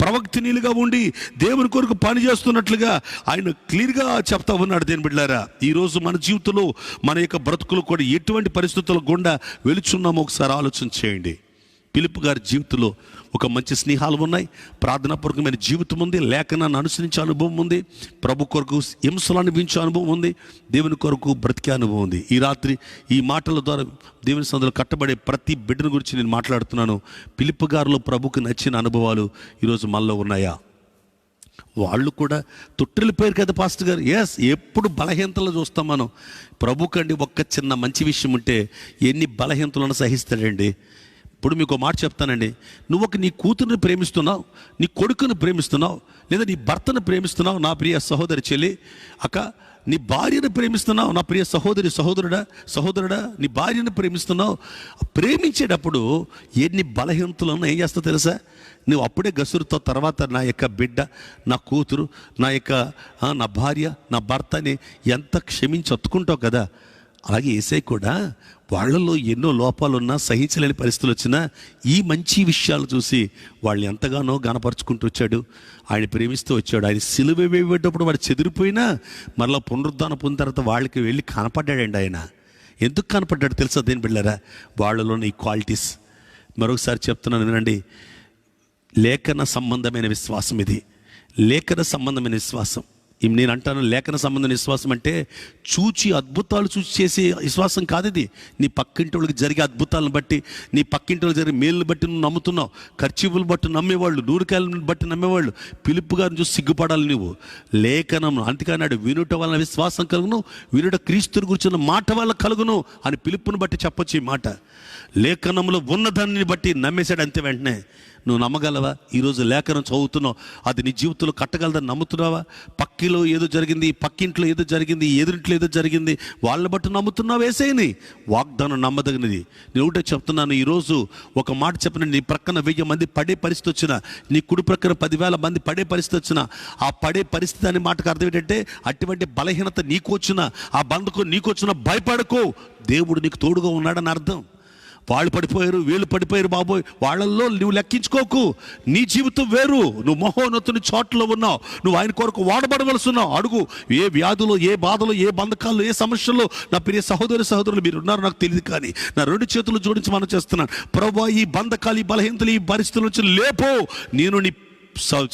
ప్రవక్తినిలుగా ఉండి దేవుని కొరకు పని చేస్తున్నట్లుగా ఆయన క్లియర్గా చెప్తా ఉన్నాడు. దేని బిడ్డలారా, ఈరోజు మన జీవితంలో, మన యొక్క బ్రతుకులు కూడా ఎటువంటి పరిస్థితుల గుండా వెలుచున్నామో ఒకసారి ఆలోచన చేయండి. ఫిలిప్పు గారి జీవితంలో ఒక మంచి స్నేహాలు ఉన్నాయి, ప్రార్థనాపూర్వకమైన జీవితం ఉంది, లేఖనాన్ని అనుసరించే అనుభవం ఉంది, ప్రభు కొరకు హింసలు అనుభవించే అనుభవం ఉంది, దేవుని కొరకు బ్రతికే అనుభవం ఉంది. ఈ రాత్రి ఈ మాటల ద్వారా దేవుని సందులో కట్టబడే ప్రతి బిడ్డను గురించి నేను మాట్లాడుతున్నాను. ఫిలిప్పు గారిలో ప్రభుకు నచ్చిన అనుభవాలు ఈరోజు మనలో ఉన్నాయా? వాళ్ళు కూడా తొట్టిల్లిపోయారు కదా పాస్టర్ గారు. ఎప్పుడు బలహీనతలు చూస్తాం మనం. ప్రభుకండి ఒక్క చిన్న మంచి విషయం ఉంటే ఎన్ని బలహీనతలను సహిస్తాడండి. ఇప్పుడు మీకు మాట చెప్తానండి, నువ్వు నీ కూతురుని ప్రేమిస్తున్నావు, నీ కొడుకుని ప్రేమిస్తున్నావు, లేదా నీ భర్తను ప్రేమిస్తున్నావు, నా ప్రియ సహోదరి చెల్లి అక్క, నీ భార్యను ప్రేమిస్తున్నావు, నా ప్రియ సహోదరుడా నీ భార్యను ప్రేమిస్తున్నావు. ప్రేమించేటప్పుడు ఎన్ని బలహీనతలను ఏం చేస్తావు తెలుసా? నువ్వు అప్పుడే గసురుతో తర్వాత నా యొక్క బిడ్డ, నా కూతురు, నా భార్య, నా భర్తని ఎంత క్షమించి ఒత్తుకుంటావు కదా. అలాగే యేసయ్య కూడా వాళ్ళలో ఎన్నో లోపాలున్నా, సహించలేని పరిస్థితులు వచ్చినా ఈ మంచి విషయాలు చూసి వాళ్ళని ఎంతగానో గణపరుచుకుంటూ వచ్చాడు. ఆయన ప్రేమిస్తూ వచ్చాడు. ఆయన సిలువ వేసేటప్పుడు వాడు చెదిరిపోయినా మరలా పునరుద్ధానం పొందిన తర్వాత వాళ్ళకి వెళ్ళి కనపడ్డాడండి. ఆయన ఎందుకు కనపడ్డాడు తెలుసా దేని బిడ్డలారా? వాళ్ళలోని ఈ క్వాలిటీస్. మరొకసారి చెప్తున్నాను వినండి, లేఖన సంబంధమైన విశ్వాసం ఇది. లేఖన సంబంధమైన విశ్వాసం. నేను అంటాను, లేఖన సంబంధమైన విశ్వాసం అంటే అద్భుతాలు చూసి చేసే విశ్వాసం కాదు ఇది. నీ పక్కింటి వాళ్ళకి జరిగే అద్భుతాలను బట్టి, నీ పక్కింటి వాళ్ళకి జరిగే మేలుని బట్టి నువ్వు నమ్ముతున్నావు. ఖర్చీపులు బట్టి నమ్మేవాళ్ళు, నూరుకాయలను బట్టి నమ్మేవాళ్ళు. ఫిలిప్పు గారిని చూసి సిగ్గుపడాలి నువ్వు. లేఖనం అందుకన్నాడు, వినుట వలన విశ్వాసం కలుగును, వినుట క్రీస్తుని గురించిన మాట వల్ల కలుగును అని ఫిలిప్పును బట్టి చెప్పొచ్చు. ఈ మాట లేఖనంలో ఉన్నదాన్ని బట్టి నమ్మేశాడు. అంతే. వెంటనే నువ్వు నమ్మగలవా? ఈరోజు లేఖనం చదువుతున్నావు, అది నీ జీవితంలో కట్టగలదని నమ్ముతున్నావా? పక్కింటి సిటీలో ఏదో జరిగింది, పక్కింట్లో ఏదో జరిగింది, ఎదురింట్లో ఏదో జరిగింది, వాళ్ళని బట్టి నమ్ముతున్నావు యేసయ్యని. వాగ్దానం నమ్మదగినది. నేను ఒకటే చెప్తున్నాను, ఈరోజు ఒక మాట చెప్పిన, నీ ప్రక్కన 1000 మంది పడే పరిస్థితి వచ్చినా, నీ కుడి ప్రక్కన 10,000 మంది పడే పరిస్థితి వచ్చినా, ఆ పడే పరిస్థితి అనే మాటకు అర్థం ఏంటంటే, అటువంటి బలహీనత నీకు వచ్చినా, ఆ బంధకు నీకు వచ్చినా భయపడకు, దేవుడు నీకు తోడుగా ఉన్నాడని అర్థం. వాళ్ళు పడిపోయారు, వీళ్ళు పడిపోయారు, బాబోయ్ వాళ్ళల్లో నువ్వు లెక్కించుకోకు. నీ జీవితం వేరు. నువ్వు మహోన్నతుని చోట్ల ఉన్నావు, నువ్వు ఆయన కొరకు వాడబడవలసి ఉన్నావు. అడుగు, ఏ వ్యాధులు, ఏ బాధలు, ఏ బంధకాలు, ఏ సమస్యలు నా ప్రియ సహోదరులు మీరు ఉన్నారు నాకు తెలియదు, కానీ నా 2 చేతులు జోడించి మనం చేస్తున్నాను. ప్రభువా, ఈ బంధకాలు, ఈ బలహీనతలు, ఈ పరిస్థితుల నుంచి లేపో. నేను నీ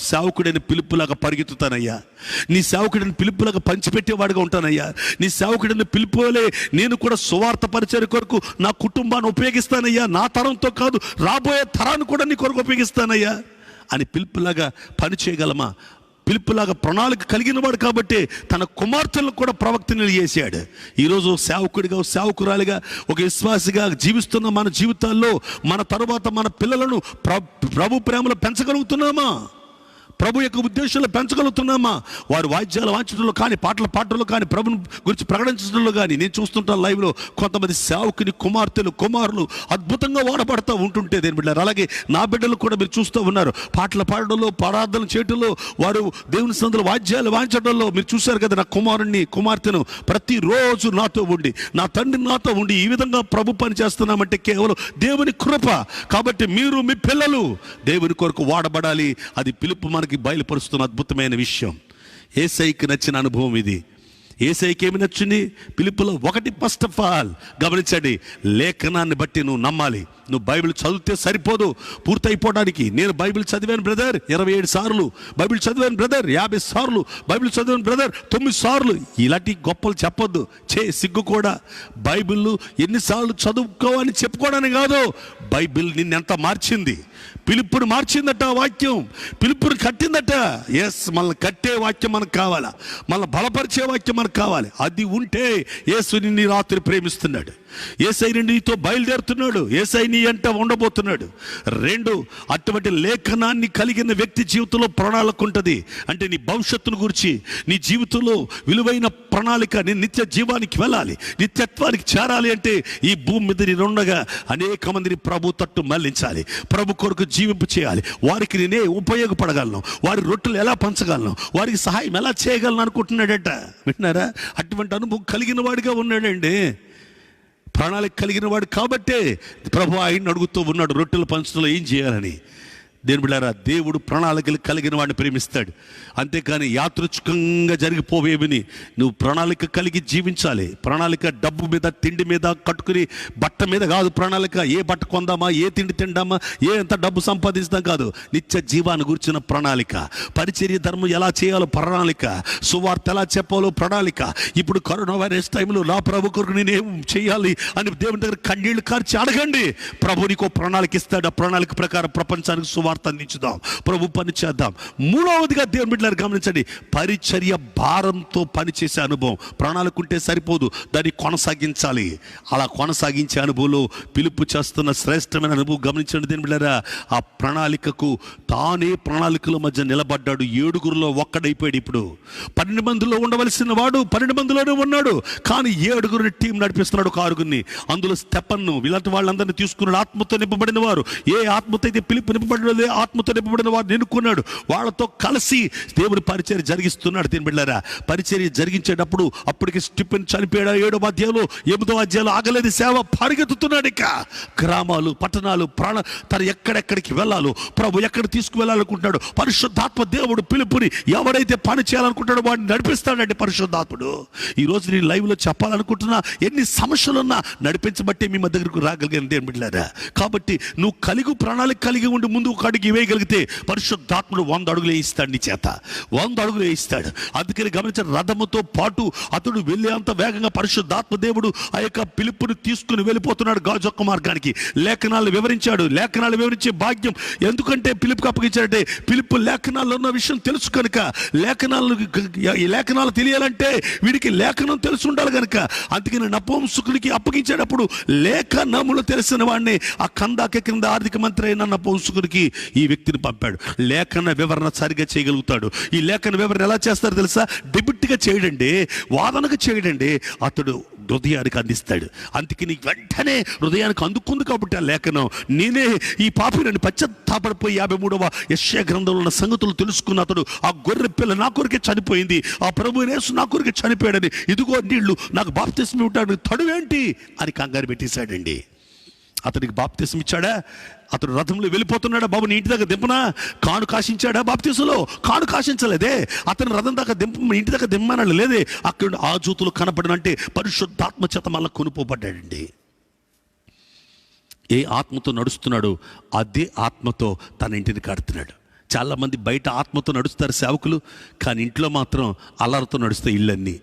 సేవకుడైన పిలుపులాగా పరిగెత్తుతానయ్యా. నీ సేవకుడిని పిలుపులాగా పంచిపెట్టేవాడిగా ఉంటానయ్యా. నీ సేవకుడిని పిలుపులే నేను కూడా సువార్త పరిచర్య కొరకు నా కుటుంబాన్ని ఉపయోగిస్తానయ్యా. నా తరంతో కాదు, రాబోయే తరాన్ని కూడా నీ కొరకు ఉపయోగిస్తానయ్యా అని పిలుపులాగా పని చేయగలమా? పిలుపులాగా ప్రణాళిక కలిగిన వాడు కాబట్టి తన కుమార్తెలను కూడా ప్రవక్తలు చేశాడు. ఈరోజు సేవకుడిగా, సేవకురాలిగా, ఒక విశ్వాసిగా జీవిస్తున్న మన జీవితాల్లో మన తరువాత మన పిల్లలను ప్రభు ప్రేమలో పెంచగలుగుతున్నామా? ప్రభు యొక్క ఉద్దేశాలు పెంచగలుగుతున్నామా? వారు వాయిద్యాలు వాయించడంలో కానీ, పాటలు పాటల్లో కానీ, ప్రభుని గురించి ప్రకటించడంలో కానీ నేను చూస్తుంటాను లైవ్లో కొంతమంది సేవకుని కుమారులు అద్భుతంగా వాడబడతా ఉంటుంటే దేని బిడ్డారు. అలాగే నా బిడ్డలు కూడా మీరు చూస్తూ ఉన్నారు, పాటలు పాడడంలో, ప్రార్థన చేయడంలో, వారు దేవుని సందులో వాయిద్యాలు వాయించడంలో మీరు చూశారు కదా. నా కుమార్తెను ప్రతిరోజు నాతో ఉండి, నా తండ్రి నాతో ఉండి ఈ విధంగా ప్రభు పని చేస్తున్నామంటే కేవలం దేవుని కృప. కాబట్టి మీరు, మీ పిల్లలు దేవుని కొరకు వాడబడాలి. అది పిలుపు మనకి బయలుపరుస్తున్న అద్భుతమైన విషయం. యేసయ్యకి నచ్చిన అనుభవం ఇది. యేసయ్యకి ఏమి నచ్చింది? పిలుపులో ఒకటి, ఫస్ట్ ఆఫ్ ఆల్ గమనించండి, లేఖనాన్ని బట్టి నువ్వు నమ్మాలి. నువ్వు బైబిల్ చదివితే సరిపోదు పూర్తయిపోవడానికి. నేను బైబిల్ చదివాను బ్రదర్ 27 సార్లు, బైబిల్ చదివాను బ్రదర్ 50 సార్లు, బైబిల్ చదివాను బ్రదర్ 9 సార్లు. ఇలాంటి గొప్పలు చెప్పొద్దు, సిగ్గు కూడా. బైబిల్ ఎన్నిసార్లు చదువుకోవని చెప్పుకోవడానికి కాదు, బైబిల్ నిన్నెంత మార్చింది. పిలుపుని మార్చిందట ఆ వాక్యం, పిలుపుని కట్టిందట. ఎస్, మనల్ని కట్టే వాక్యం మనకు కావాలా, మనల్ని బలపరిచే వాక్యం మనకు కావాలి. అది ఉంటే యేసుని నీ రాత్రి ప్రేమిస్తున్నాడు, యేసయ్య నీతో బయలుదేరుతున్నాడు, యేసయ్య నీ అంట ఉండబోతున్నాడు. 2, అటువంటి లేఖనాన్ని కలిగిన వ్యక్తి జీవితంలో ప్రణాళిక ఉంటుంది. అంటే నీ భవిష్యత్తును గురించి, నీ జీవితంలో విలువైన ప్రణాళిక. నీ నిత్య జీవానికి వెళ్ళాలి, నిత్యత్వానికి చేరాలి అంటే ఈ భూమి మీద నేను ఉండగా అనేక మందిని ప్రభు తట్టు మళ్లించాలి, ప్రభు కొరకు జీవింపు చేయాలి. వారికి నేనే ఉపయోగపడగలను, వారి రొట్టెలు ఎలా పంచగలను, వారికి సహాయం ఎలా చేయగలను అనుకుంటున్నాడట. వింటున్నారా? అటువంటి అనుభవం కలిగిన వాడిగా ఉన్నాడండి, ప్రణాళిక కలిగిన వాడు. కాబట్టే ప్రభు ఆయన అడుగుతూ ఉన్నాడు, రొట్టెలు పంచడంలో ఏం చేయాలని. దేని బిడ్డారా, దేవుడు ప్రణాళికలు కలిగిన వాడిని ప్రేమిస్తాడు. అంతేకాని యాదృచ్ఛికంగా జరిగిపోవేమిని. నువ్వు ప్రణాళిక కలిగి జీవించాలి. ప్రణాళిక డబ్బు మీద, తిండి మీద, కట్టుకుని బట్ట మీద కాదు ప్రణాళిక. ఏ బట్ట కొందామా, ఏ తిండి తిందామా, ఎంత డబ్బు సంపాదిస్తాం కాదు. నిత్య జీవాన్ని గురించిన ప్రణాళిక, పరిచర్య ధర్మం ఎలా చేయాలో ప్రణాళిక, సువార్త ఎలా చెప్పాలో ప్రణాళిక. ఇప్పుడు కరోనా వైరస్ టైంలో నా ప్రభు కొరకు నేనేం చేయాలి అని దేవుని దగ్గర కన్నీళ్లు కార్చి అడగండి. ప్రభు నీకు ప్రణాళిక ఇస్తాడు. ఆ ప్రణాళిక ప్రకారం ప్రపంచానికి సువార్త అందించుదాం, ప్రభు పని చేద్దాం. 3వదిగా దేవుని బిడ్డలారా గమనించండి, పరిచర్య భారంతో పనిచేసే అనుభవం. ప్రణాళిక ఉంటే సరిపోదు, దాన్ని కొనసాగించాలి. అలా కొనసాగించే అనుభవంలో పిలుపు చేస్తున్న శ్రేష్టమైన అనుభవం గమనించండి దేవుని బిడ్డలారా. ఆ ప్రణాళికకు తానే ప్రణాళికల మధ్య నిలబడ్డాడు. 7గురిలో ఒక్కడైపోయాడు. ఇప్పుడు 12 మందిలో ఉండవలసిన వాడు 12 మందిలోనే ఉన్నాడు, కానీ 7గురిని టీం నడిపిస్తున్నాడు. 6గురిని, అందులో స్టెఫను, ఇలాంటి వాళ్ళందరినీ తీసుకున్నాడు. ఆత్మతో నింపబడిన వారు, ఏ ఆత్మతో అయితే పిలుపు నింపబడిన ఆత్మతో నింపబడిన వారిని ఎన్నుకున్నాడు. వాళ్ళతో కలిసి దేవుని పరిచర్య జరిగిస్తున్నాడు. దీని బిడ్డలారా, పరిచర్య జరిగించేటప్పుడు అప్పటికి స్టిఫెన్ చనిపోయాడు. 7వ అధ్యాయంలో 8వ అధ్యాయంలో ఆగలేదు సేవ, పరిగెత్తుతున్నాడు. ఇక గ్రామాలు, పట్టణాలు, తను ఎక్కడెక్కడికి వెళ్ళాలో, ప్రభు ఎక్కడ తీసుకువెళ్ళాలనుకుంటున్నాడు. పరిశుద్ధాత్మ దేవుడు పిలుపుని ఎవరైతే పని చేయాలనుకుంటాడో వాడిని నడిపిస్తాడంటే పరిశుద్ధాత్ముడు. ఈరోజు నేను లైవ్లో చెప్పాలనుకుంటున్నా, ఎన్ని సమస్యలున్నా నడిపించబట్టే మీ దగ్గరకు రాగలిగాను దేవుని బిడ్డలారా. కాబట్టి నువ్వు ప్రణాళిక కలిగి ఉండి ముందు ఒక అడుగు వేయగలిగితే పరిశుద్ధాత్ముడు 100 అడుగులు వేయిస్తాడు నీ చేత, 100 అడుగులు వేయిస్తాడు. అందుకని గమనించిన, రథముతో పాటు అతడు వెళ్ళే అంత వేగంగా పరిశుద్ధాత్మ దేవుడు ఆ యొక్క పిలుపుని తీసుకుని వెళ్ళిపోతున్నాడు గాజొక్క మార్గానికి. లేఖనాలు వివరించే భాగ్యం ఎందుకంటే పిలుపుకి అప్పగించాడంటే, పిలుపు లేఖనాల్లో ఉన్న విషయం తెలుసు కనుక. లేఖనాలు తెలియాలంటే వీడికి లేఖనం తెలిసి ఉండాలి కనుక. అందుకని నపుంసకునికి అప్పగించేటప్పుడు లేఖనములు తెలిసిన వాడిని, ఆ కందాక కింద ఆర్థిక మంత్రి అయిన నపుంసకునికి ఈ వ్యక్తిని పంపాడు. లేఖన వివరణ సరిగ్గా చేయగలుగుతాడు. ఈ లేఖన వివరణ ఎలా చేస్తారో తెలుసా? డెబిట్గా చేయడండి, వాదనగా చేయడండి, అతడు హృదయానికి అందిస్తాడు. అందుకని వెంటనే హృదయానికి అందుకుంది కాబట్టి ఆ లేఖనం, నేనే ఈ పాపిని పశ్చాత్తాపడిపోయి 53వ యెషయా గ్రంథంలో ఉన్న సంగతులు తెలుసుకున్న అతడు, ఆ గొర్రె పిల్ల నా కొరికే చనిపోయింది, ఆ ప్రభువు యేసు నా కొరికే చనిపోయాడని, ఇదిగో నీళ్లు నాకు బాప్తిస్మం ఇవ్వడానికి తడువేంటి అని కంగారు పెట్టేశాడండి. అతనికి బాప్తిస్మం ఇచ్చాడా? అతడు రథంలో వెళ్ళిపోతున్నాడా? బాబు నీ ఇంటి దగ్గర దింపనా? కాను కాశించాడా బాప్తిస్మలో? కాను కాశించలేదే. అతను రథం దాకా ఇంటి దగ్గర దిమ్మనాడు లేదే. అక్కడ ఆ జ్యోతులు కనపడనంటే పరిశుద్ధాత్మ చేత మళ్ళా కొనుక్కోబడ్డాడండి. ఏ ఆత్మతో నడుస్తున్నాడో అదే ఆత్మతో తన ఇంటిని కడుతున్నాడు. చాలామంది బయట ఆత్మతో నడుస్తారు సేవకులు, కానీ ఇంట్లో మాత్రం అల్లరితో నడుస్తాయి ఇళ్ళన్నీ.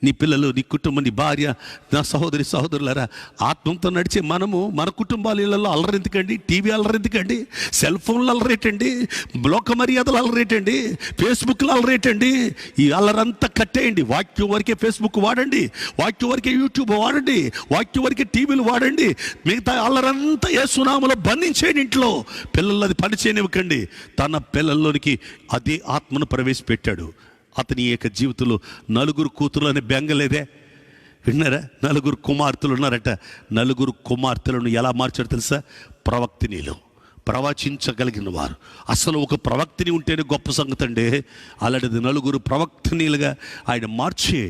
నీ పిల్లలు, నీ కుటుంబం, నీ భార్య, నా సహోదరి సహోదరులారా, ఆత్మతో నడిచే మనము మన కుటుంబాల ఇళ్లలో అల్లరెందుకండి? టీవీ అల్లరెందుకండి? సెల్ ఫోన్లు అల్లరేటండి, లోక మర్యాదలు అల్లరేటండి, ఫేస్బుక్లో అల్లరేటండి. ఈ అల్లరంతా కట్టేయండి. వాక్యం వరకే ఫేస్బుక్ వాడండి, వాక్యం వరకే యూట్యూబ్ వాడండి, వాక్యం వరకే టీవీలు వాడండి. మిగతా అల్లరంతా యేసు నామములో బంధించేయండి. ఇంట్లో పిల్లలు అది పని చేయనివ్వకండి. తన పిల్లల్లోనికి అదే ఆత్మను ప్రవేశపెట్టాడు. అతని యొక్క జీవితంలో 4 కూతురు అనే బెంగలేదే. విన్నారా? 4 కుమార్తెలు ఉన్నారట. 4 కుమార్తెలను ఎలా మార్చాడు తెలుసా? ప్రవక్తినిలు, ప్రవచించగలిగిన వారు. అసలు ఒక ప్రవక్తిని ఉంటేనే గొప్ప సంగతి అండి. అలాంటిది 4 ప్రవక్తనీలుగా ఆయన మార్చి,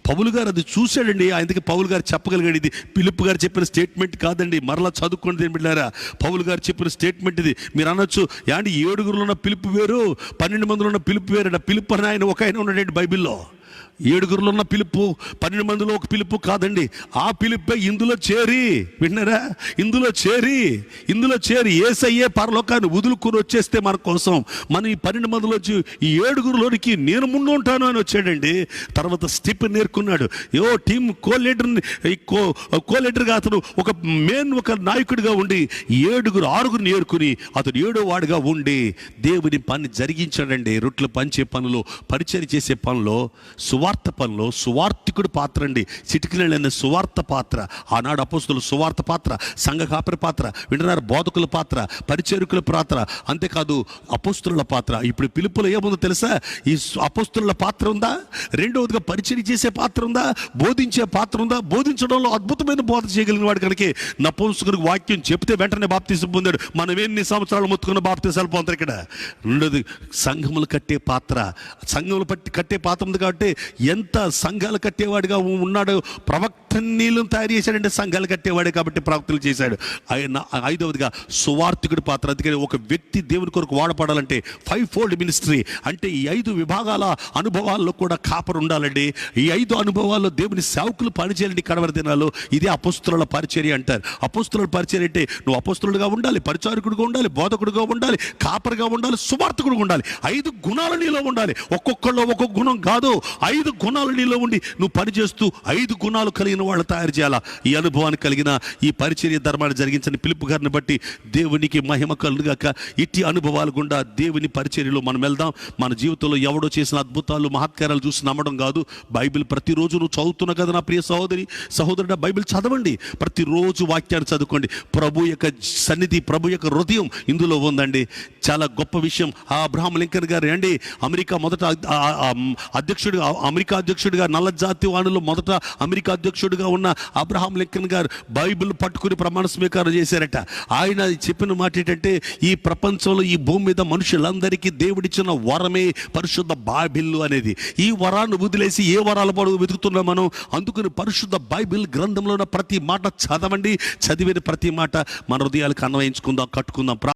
పౌలు గారు అది చూశాడండి. ఆయనకి పౌలు గారు చెప్పగలిగాడు. ఇది ఫిలిప్ గారు చెప్పిన స్టేట్మెంట్ కాదండి, మరలా చదువుకోండి బిడ్డారా. పౌలు గారు చెప్పిన స్టేట్మెంట్ ఇది. మీరు అనొచ్చు, యాండి 7 ఉన్న పిలుపు వేరు, 12 మందిలో ఉన్న పిలుపు వేరు. పిలుపు అని ఆయన ఒక ఆయన ఉన్నాడండి బైబిల్లో. 7 ఉన్న పిలుపు 12 మందిలో ఒక పిలుపు కాదండి. ఆ పిలుపే ఇందులో చేరి, విన్నారా? ఇందులో చేరి యేసయ్యే పరలోకాన్ని వదులుకొని వచ్చేస్తే మన కోసం, మనం ఈ 12 మందిలో ఈ 7 నేను ముందు ఉంటాను అని వచ్చాడండి. తర్వాత స్టెఫెన్ నేర్కొన్నాడు. టీం కో-లీడర్గా అతను ఒక నాయకుడిగా ఉండి 6 నేర్కొని అతను 7వ వాడిగా ఉండి దేవుని పని జరిగించాడండి. రొట్టెలు పంచే పనులు, పరిచయం చేసే పనులు, సువార్త పనిలో సువార్థికుడి పాత్ర అండి. చిటికిన సువార్త పాత్ర. ఆనాడు అపోస్తుల సువార్త పాత్ర, సంఘ కాపరి పాత్ర, వింటున్నారు, బోధకుల పాత్ర, పరిచారకుల పాత్ర, అంతేకాదు అపోస్తుల పాత్ర. ఇప్పుడు పిలుపులో ఏముందో తెలుసా? ఈ అపోస్తుల పాత్ర ఉందా? రెండవదిగా పరిచయం చేసే పాత్ర ఉందా? బోధించే పాత్ర ఉందా? బోధించడంలో అద్భుతమైన బోధ చేయగలిగిన వాడు కనుక నపుంసకుడికి వాక్యం చెప్తే వెంటనే బాప్తిసం పొందాడు. మనం ఎన్ని సంవత్సరాలు మొత్తుకున్న బాప్తిసాలు పొందారు. ఇక్కడ రెండోది సంఘములు కట్టే పాత్ర. సంఘములు కట్టే పాత్ర ఉంది కాబట్టి ఎంత సంఘాలు కట్టేవాడిగా ఉన్నాడు. ప్రవక్తనీలను తయారు చేశాడంటే సంఘాలు కట్టేవాడే కాబట్టి ప్రవక్తలు చేశాడు. 5వదిగా సువార్థికుడి పాత్ర. అందుకని ఒక వ్యక్తి దేవుని కొరకు వాడపడాలంటే 5-fold మినిస్ట్రీ అంటే ఈ 5 విభాగాల అనుభవాల్లో కూడా కాపరు ఉండాలండి. ఈ 5 అనుభవాల్లో దేవుని సేవకులు పనిచేయాలండి. కడవరి దినాలు ఇదే అపోస్తుల పరిచర్య అంటారు. అపోస్తుల పరిచర్య అంటే నువ్వు అపోస్తులుగా ఉండాలి, పరిచారకుడిగా ఉండాలి, బోధకుడిగా ఉండాలి, కాపరిగా ఉండాలి, సువార్థకుడిగా ఉండాలి. 5 గుణాలు నీలో ఉండాలి. ఒక్కొక్కళ్ళు ఒక్కొక్క గుణం కాదు, 5 గుణాలు నీలో ఉండి నువ్వు పనిచేస్తూ 5 గుణాలు కలిగిన వాళ్ళు తయారు చేయాలా. ఈ అనుభవాన్ని కలిగిన ఈ పరిచర్య ధర్మాన్ని జరిగించిన పిలుపు గారిని బట్టి దేవునికి మహిమ కలుగాక. ఇట్టి అనుభవాలు గుండా దేవుని పరిచర్యలో మనం వెళ్దాం. మన జీవితంలో ఎవడో చేసిన అద్భుతాలు, మహత్కారాలు చూసి నమ్మడం కాదు. బైబిల్ ప్రతిరోజు నువ్వు చదువుతున్నావు కదా నా ప్రియ సహోదరుడా, బైబిల్ చదవండి. ప్రతిరోజు వాక్యాన్ని చదువుకోండి. ప్రభు యొక్క సన్నిధి, ప్రభు యొక్క హృదయం ఇందులో ఉందండి. చాలా గొప్ప విషయం. అబ్రహాం లింకన్ గారు అండి, అమెరికా మొదట అమెరికా అధ్యక్షుడిగా, నల్ల జాతి వాణులు మొదట అమెరికా అధ్యక్షుడిగా ఉన్న అబ్రహాం లింకన్ గారు బైబిల్ పట్టుకుని ప్రమాణ స్వీకారం చేశారట. ఆయన చెప్పిన మాట ఏంటంటే, ఈ ప్రపంచంలో ఈ భూమి మీద మనుషులందరికీ దేవుడిచ్చిన వరమే పరిశుద్ధ బైబిల్ అనేది. ఈ వరాన్ని వదిలేసి ఏ వరాల పొడవు వెతుకుతున్నాం మనం. అందుకని పరిశుద్ధ బైబిల్ గ్రంథంలో ఉన్న ప్రతి మాట చదవండి. చదివిన ప్రతి మాట మన హృదయాలకు అన్వయించుకుందాం, కట్టుకుందాం.